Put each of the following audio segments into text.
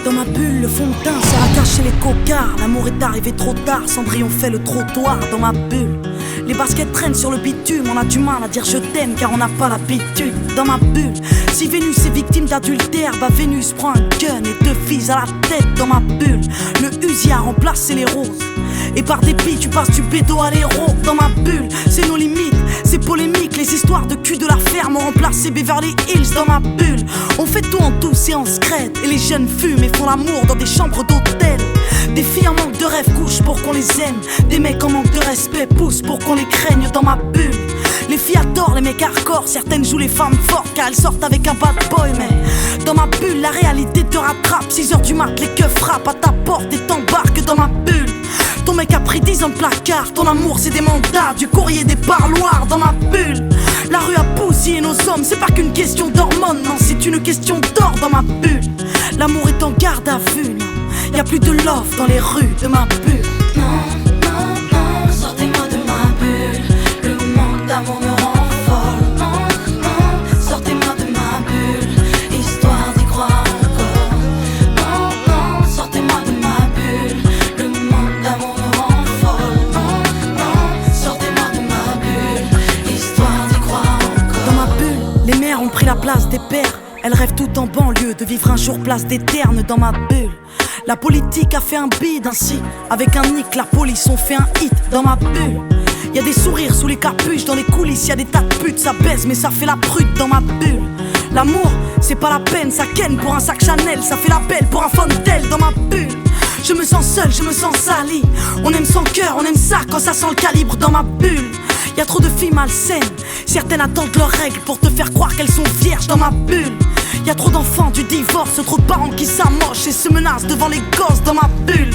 Dans ma bulle, le fond de teint sert à cacher les cocards. L'amour est arrivé trop tard, Cendrillon fait le trottoir. Dans ma bulle, les baskets traînent sur le bitume. On a du mal à dire je t'aime car on n'a pas l'habitude. Dans ma bulle, si Vénus est victime d'adultère, bah Vénus prend un gun et 2 filles à la tête. Dans ma bulle, le Uzi a remplacé les roses. Et par dépit tu passes du bédo à l'héros. Dans ma bulle, c'est nos limites, c'est polémique. Les histoires de cul de la ferme ont remplacé Beverly Hills. Dans ma bulle, on fait tout en douce et en secret. Et les jeunes fument et font l'amour dans des chambres d'hôtel. Des filles en manque de rêve couchent pour qu'on les aime. Des mecs en manque de respect poussent pour qu'on les craigne. Dans ma bulle, les filles adorent les mecs hardcore. Certaines jouent les femmes fortes car elles sortent avec un bad boy. Mais dans ma bulle, la réalité te rattrape. 6h du mat, les keufs frappent à ta porte et t'embarquent dans ma bulle. Ton mec a pris 10 ans de placard. Ton amour c'est des mandats, du courrier, des parloirs. Dans ma bulle, la rue a bousillé nos hommes. C'est pas qu'une question d'hormones, non, c'est une question d'or. Dans ma bulle, l'amour est en garde à vue, non. Y'a plus de love dans les rues de ma bulle. Non, non, non, sortez-moi de ma bulle. Le manque d'amour me rend folle. Non, non, sortez-moi de ma bulle, histoire d'y croire encore. Non, non, sortez-moi de ma bulle. Le manque d'amour me rend folle. Non, non, sortez-moi de ma bulle, histoire d'y croire encore. Dans ma bulle, les mères ont pris la place des pères. Elles rêvent tout en banlieue de vivre un jour place des ternes. Dans ma bulle, la politique a fait un bide ainsi. Avec un nick, la police ont fait un hit. Dans ma bulle, y'a des sourires sous les capuches. Dans les coulisses, y'a des tas de putes. Ça baise mais ça fait la prude. Dans ma bulle, l'amour, c'est pas la peine. Ça ken pour un sac Chanel. Ça fait la belle pour un Fontel. Dans ma bulle, je me sens seul, je me sens sali. On aime sans cœur, on aime ça quand ça sent le calibre. Dans ma bulle, y'a trop de filles malsaines. Certaines attendent leurs règles pour te faire croire qu'elles sont vierges. Dans ma bulle, y'a trop d'enfants du divorce, trop de parents qui s'amochent et se menacent devant les gosses. Dans ma bulle,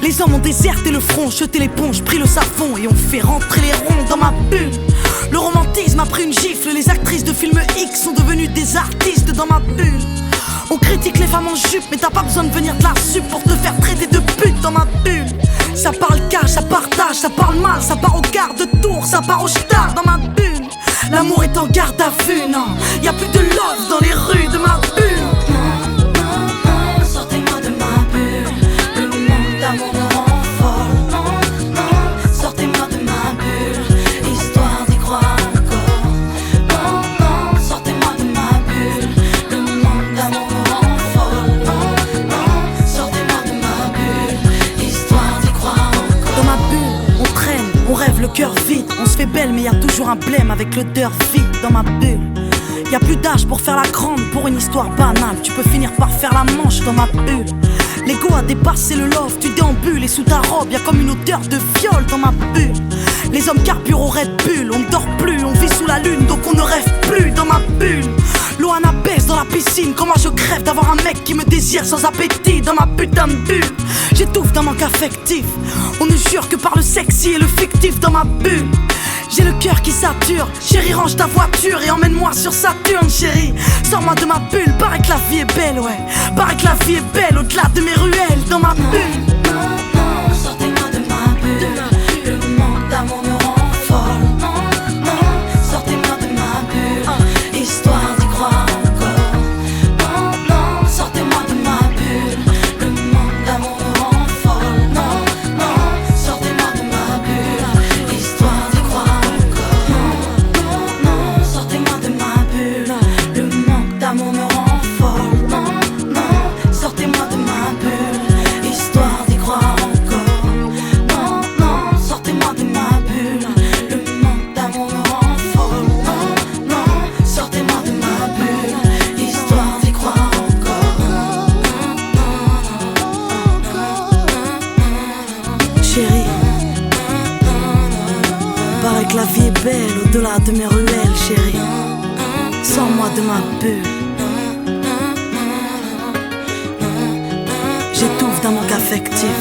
les hommes ont déserté le front, jeté l'éponge, pris le savon et ont fait rentrer les ronds. Dans ma bulle, le romantisme a pris une gifle. Les actrices de films X sont devenues des artistes. Dans ma bulle, on critique les femmes en jupe, mais t'as pas besoin de venir de la sup pour te faire traiter de pute. Dans ma bulle, ça parle cash, ça partage, ça parle mal, ça part au quart de tour, ça part au star. Dans ma bulle, l'amour est en garde à vue, non. Y'a plus de love dans les rues de ma bulle. Non, non, non, sortez-moi de ma bulle. Le manque d'amour me rend folle. Non, non, sortez-moi de ma bulle, histoire d'y croire encore. Non, non, sortez-moi de ma bulle. Le manque d'amour me rend folle. Non, non, sortez-moi de ma bulle, histoire d'y croire encore. Dans ma bulle, on traîne, on rêve le cœur vide. On se fait belle mais y'a toujours un blême avec l'odeur vide. Dans ma bulle, y'a plus d'âge pour faire la grande, pour une histoire banale. Tu peux finir par faire la manche dans ma bulle. L'ego a dépassé le love, tu déambules et sous ta robe y'a comme une odeur de viol dans ma bulle. Les hommes carburent au Red Bull, on ne dort plus, on vit sous la lune donc on ne rêve plus dans ma bulle. Loana baisse dans la piscine, comment je crève d'avoir un mec qui me désire sans appétit dans ma putain de bulle. J'étouffe d'un manque affectif, on ne jure que par le sexy et le fictif dans ma bulle. J'ai le cœur qui sature, chérie range ta voiture et emmène-moi sur Saturne chérie. Sors-moi de ma bulle, paraît que la vie est belle ouais. Paraît que la vie est belle au-delà de mes ruelles dans ma bulle. Non, non, sortez-moi de ma bulle. Le manque d'amour me rend folle. Non, non, sortez-moi de ma bulle, histoire d'y croire encore. Non, non, sortez-moi de ma bulle. Le manque d'amour me rend folle. Non, non, sortez-moi de ma bulle, histoire d'y croire encore. Non, non, sortez-moi de ma bulle. Le manque d'amour me rend folle. Non, non, sortez-moi de ma bulle, histoire d'y croire encore. Non, non, sortez-moi de ma bulle. Le manque d'amour me rend folle. Non, non, sortez-moi de ma bulle, histoire d'y croire encore. Chérie, paraît que la vie est belle au-delà de mes ruelles chérie. Sors-moi de ma bulle. J'étouffe d'un manque affectif.